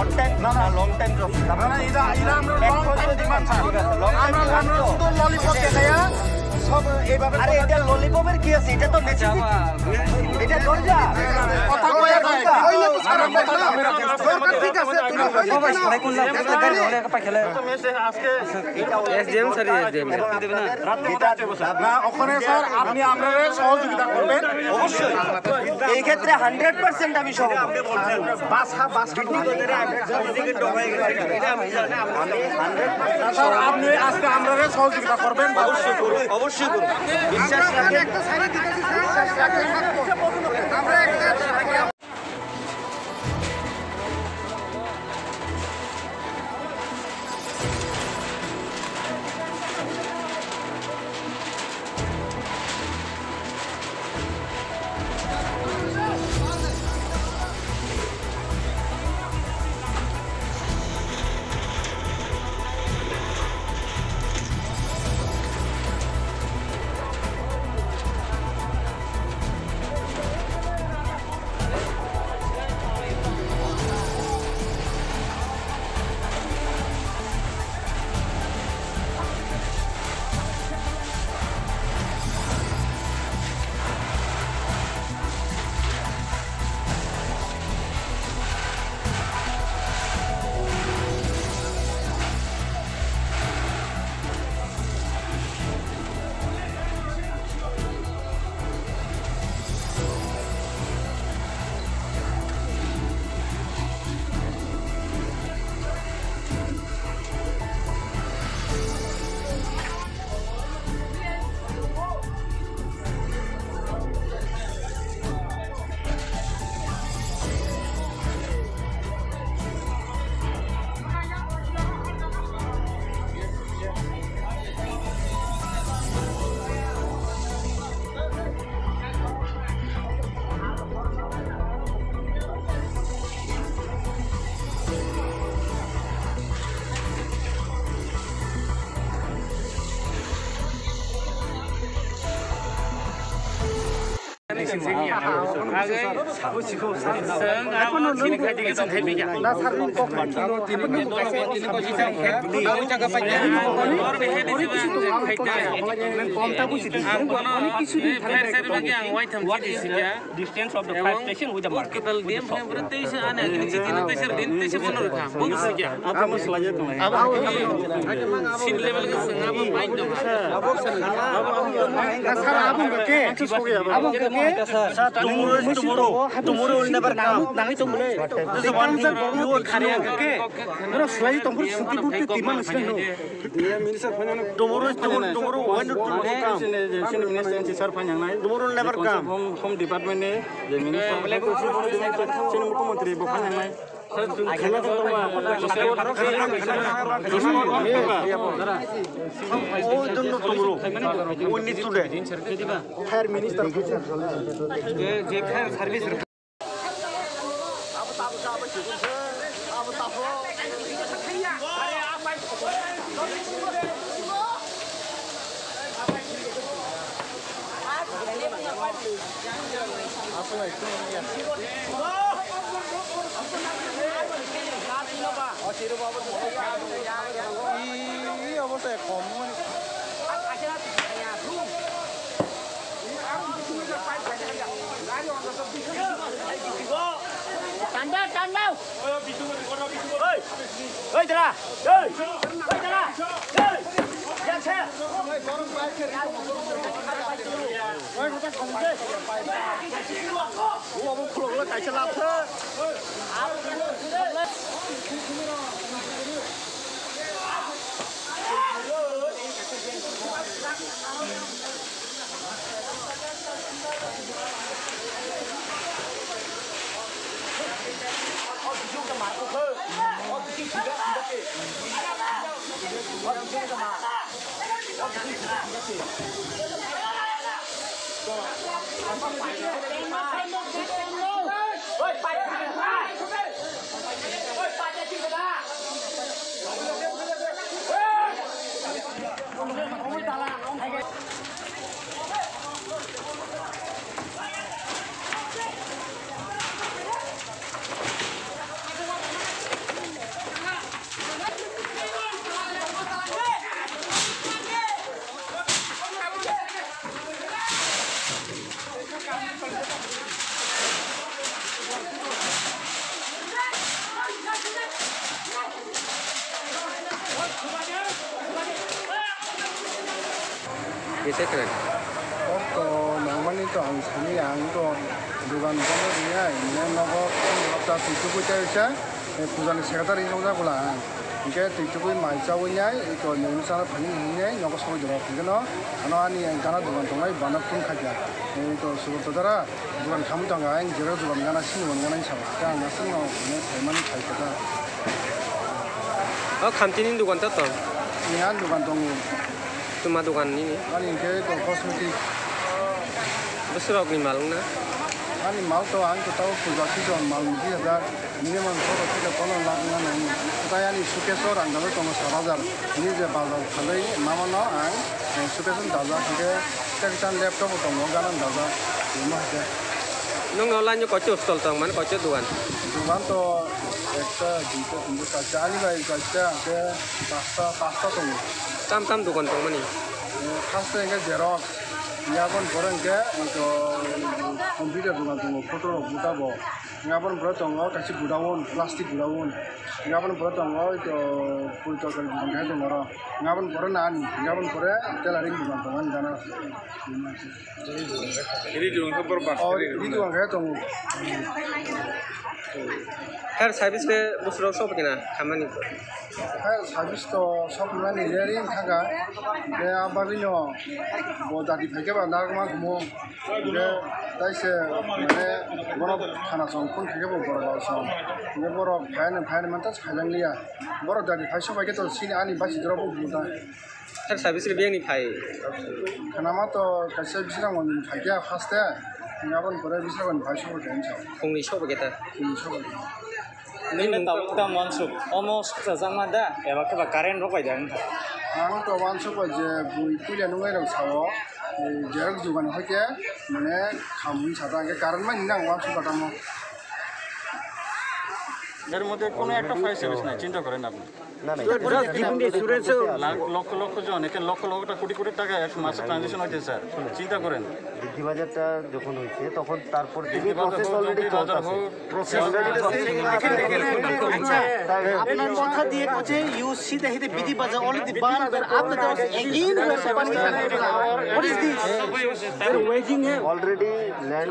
Short time না long time job না এটা আমরা লং টাইম ডিমান্ড আমরা শুধু ললিপপ দেখায়া সব এইভাবে আরে এটা ললিপপের কি আছে এটা তো নেসেসিটি এটা দরজা কথা কইয়া কইলে তো সারা কথা দরকার ঠিক আছে সবাই সবাই করলাম একটা গাড়ি হলে একটা খেলে তো মেসে আজকে এসডিএম স্যার এসডিএম দেবে না না ওখানে স্যার আপনি আমাদের সহযোগিতা করবেন অবশ্যই এই ক্ষেত্রে 100% আমি সহ আপনি বলছেন বাস কিডনি করে দিকে ডবাই গেছে এটা আমি জানি আমি 100% স্যার আপনি আজকে আমাদের সহযোগিতা করবেন অবশ্যই করব অবশ্যই করব বিশ্বাস রাখেন একটা সাইডে দিতেছি বিশ্বাস রাখেন আমরা একটা distance of the fire station with the market. Tomorrow will never come. This is one thing you will carry out. Tomorrow when to come? Tomorrow will never come. Home department the minister we need today. Fire minister service Oi, Tara! Oi! Oi, Tara! Oi! Yan xe! Oi, người ta không đi. Ủa, ông khổ là cái xe lạp thế. Bisa keren. Oh, namanya itu angsa ni yang itu bukan kalau dia ini nopo kita itu kita aja, bukan sekitar ini saja pula. Jika itu pun macam punya itu ni misalnya paling ini nopo semua jual, kan? Ano ani yang karena bukan tunggai banyak pun kerja. Itu sebetulnya bukan kamu tangga yang jelas bukan karena sini bukan karena siapa. Kan nasi no, ini semuanya kayak kita. Oh, kantin dukan tu tu. Ini kan bukan tunggu. Cuma dukan ini. Ani ke itu kosmetik. Besar aku malung na. Ani mal tu ang tu tahu puja kita mal mungkin ada minimum kalau kita kalau lakukan ini. Kita yang sukses orang kalau kamu sabazar ini je bazar. Kalau ini mama no ang sukses daza kita kita laptop tu mau galan daza ini aja. Nung online tu kocok stall tang mana kocok dukan. Dukan tu ekta jika tunggu kaca ni lah kaca ke pasta tu. Tam dukan tang mana ni. Pasta yang ke Xerox. Ia pun orang ke itu komputer bukan tunggu foto buka bo. Ia pun berat tunggu kasih budawon plastik budawon. Ia pun berat tunggu itu foto kalau bukan kayak tunggu orang. Ia pun berat nani. Ia pun berat telaring bukan tunggu dana. Ini juga berubah. Oh itu bukan kayak tunggu. Her service ke besar shop kena kaman ni. Her service tu shop mana ni jadi kaga. Dia apa ni no. Bodoh di pakai bandar kemana kamu. Dia tak se mana borok karena songkun pakai borok song. Dia borok panen mantas panen liya. Borok dari pakai shop pakai tu sini ani basi drop buta. Her service ke biang ni pai. Kenapa tu kasih bisa orang pakai fast ya. Ngapain pernah bisa orang pakai shop pakai macam. Kong ni shop kita. Ini shop. Ini tahu kita masuk almost sama dah. Ya pakai karen rokok jangan. Ang tu wan shop aja bui kuliah nungai orang sawo. Jarak juga nak pakai. Mana kamu sada ke karena mana nang wan shop katamu. এর মধ্যে কোনো একটা fire service নাই চিন্তা করেন আপনি লক্ষ লক্ষ জন এখানে লক্ষ লক্ষ কোটি কোটি টাকা এক মাসে ট্রানজেকশন হয়েছে স্যার চিন্তা করেন বৃদ্ধি বাজারটা যখন হয়েছে তখন তারপর থেকে প্রসেস অলরেডি আপনার কথা দিয়ে বলছে ইউ সি দ্য হিতে বিধি বাজার already ban but after that again we are what is this waging already land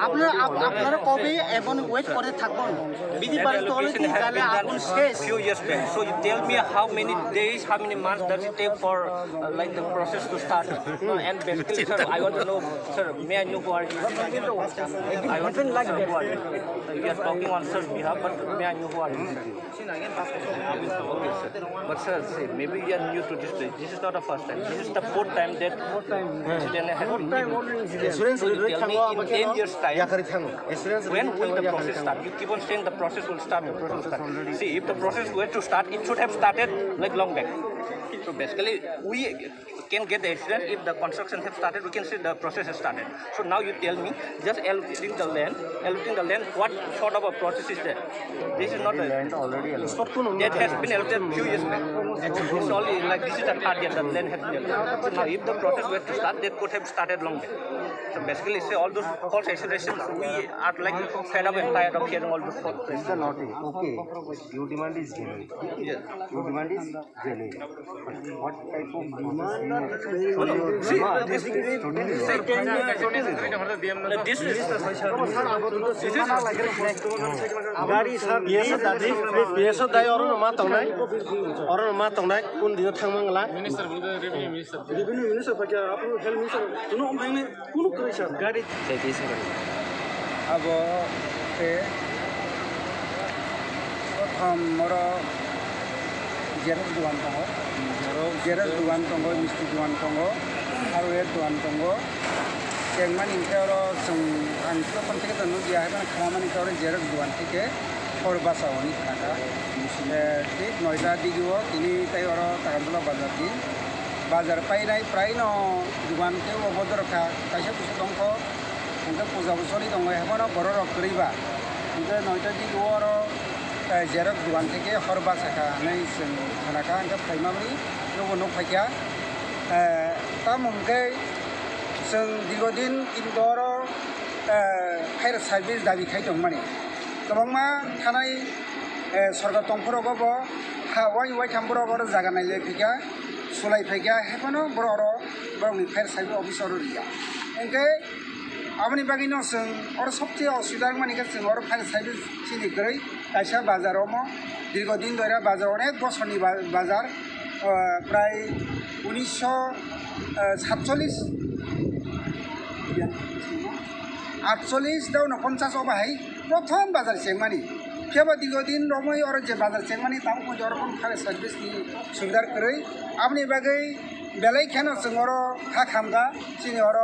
আপনারা কবে এবং ওয়েট করে থাকবেন বিধি বাজার তো অলরেডি তাহলে আপনি শেষ Few years back. So you tell me how many days, how many months does it take for like the process to start? And basically, sir, I want to know, sir, may I know who are you? I want to know like who are you? We are talking on sir's behalf, but may I know who are you? Okay, sir. But sir, say, maybe you are new to this place. This is not the first time. This is the fourth time that incident has been. So you tell me in 10 years time, when will the process start? You keep on saying the process will start, the process will start. See, if the process were to start, it should have started like long back. So basically, we can get the accident if the construction have started. We can say the process has started. So now you tell me, just allocating the land, what sort of a process is there? This is not a land already. That has been allocated few years back. It's only like this is the third year the land has been allocated. So now if the process were to start, that could have started long back. So basically, say all those false accusations, we are like fed up and tired of hearing all those false accusations. Okay, your demand is genuine. Yes. Your demand is genuine. But what type of गाड़ी sir बेसो दाय और मा तंनाय कोन दिन थांमांगला minister revenue minister पाके आपन health minister जुनो ओमफ्रायने कुनु करै sir गाड़ी अब ते प्रथम मोर जेरक्स दुकान दङ जेरक्स दुकान दङ मिस्टि दुकान दङ हार्डवेयर दुकान दङ जेंमानि इंखारो जों आंथ' कन्टेक्ट दङ बिहाय खामानि इंखारो जेरक्स दुकान थिके हर बासावनि थाखा ठीक 9টা दिगिओ तिनि ताइरो तागानला बाजारनि बाजार पाइनाय प्राय न दुकान के अबदरखा कायसे कुसु दंखो इंखा पूजा बसरि दङ हेबनो बर रकरिबा इंखा 9টা दिगिओ आरो जेरक्स दुकान থেকে हर बासाखा नै जों थानाखा इंखा फाइमाबरि नगो फाइया ता मुंखे जों दीर्घदिन इनदर फायर सार्भिस दाबि खायदों माने गोबांमा थानाय सरकार दंफोरावबो वाइ थामफोराव जागा नायलाय फैगा सुलाय फैगा हेफानो बर'नि फायर सार्भिस अफिसार रिया एंके आमनि बागिनो जों और सबसे असुविधा माने जों और फायर सार्भिस सिनि गरै कायसा बाजाराव म दीर्घदिन धरे बाजार अनेक बছरनि बाजार प्राय 1947 48 दाउन 50 अबाहाय प्रथम बाजार सेंमानि केबा दीर्घदिन रमै और जे बाजार सेंमानि ताम को जरकम फायर सार्भिस नि सुविधा गरै आमनि बागै बेलाय खेनो जों और हा खामगा सिनि और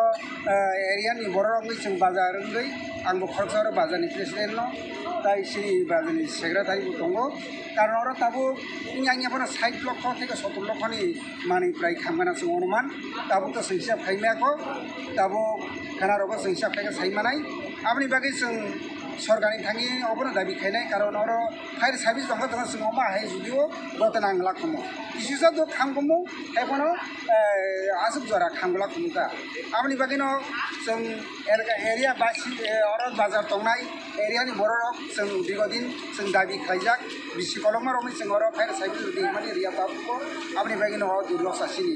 एरिया नि बररंगै जों बाजार गै आंबो खरसार बाजारनि प्रेसिडेन्ट न ताई सिनि बाजारनि सेक्रेटारि दङ कारण और ताबो इंयाफोरा 60 लक्ष থেকে 70 लक्षनि मानि प्राय खामगाना जों अनुमान ताबो तो संख्या फाइमाखौ ताबो खानारबो संख्या फाइगा साइमानाय आमनि बागै जों सरकारनि थाङि अबनो दाबि खायनाय कारण और फायर सार्भिस दङ जों मा हाय जुदिও गतन आंला खमो किसुसा तो खामगमो हेबनो आसुब जरा खामगला खमुता आमनि बागैनो जों एरिया बासि और बाजार दंनाय एरियानि बररक जों दीर्घदिन जों दाबि खायजाक बिसि कलमा रमै जों और फायर सार्भिस दि माने रिया बाबुको आमनि बागैनो दुर्लसा सिनि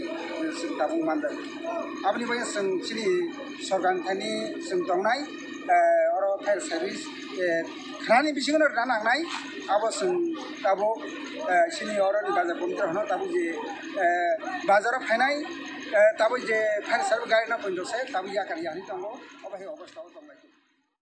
जों दाबु मानदों आमनि बागै जों सिनि सरकारनि थाङि जों दंनाय और फायर सार्भिस खानानि बिसिङाव रानांनाय आबो जों ताबो सिनि और बाजार कमिटि हनो ताबो जे बाजाराव फायनाय ताबो जे फायर सार्भिस गायना पइन्टसे ताबो या कारियानि दङ अबाय अबस्थायाव दंलाय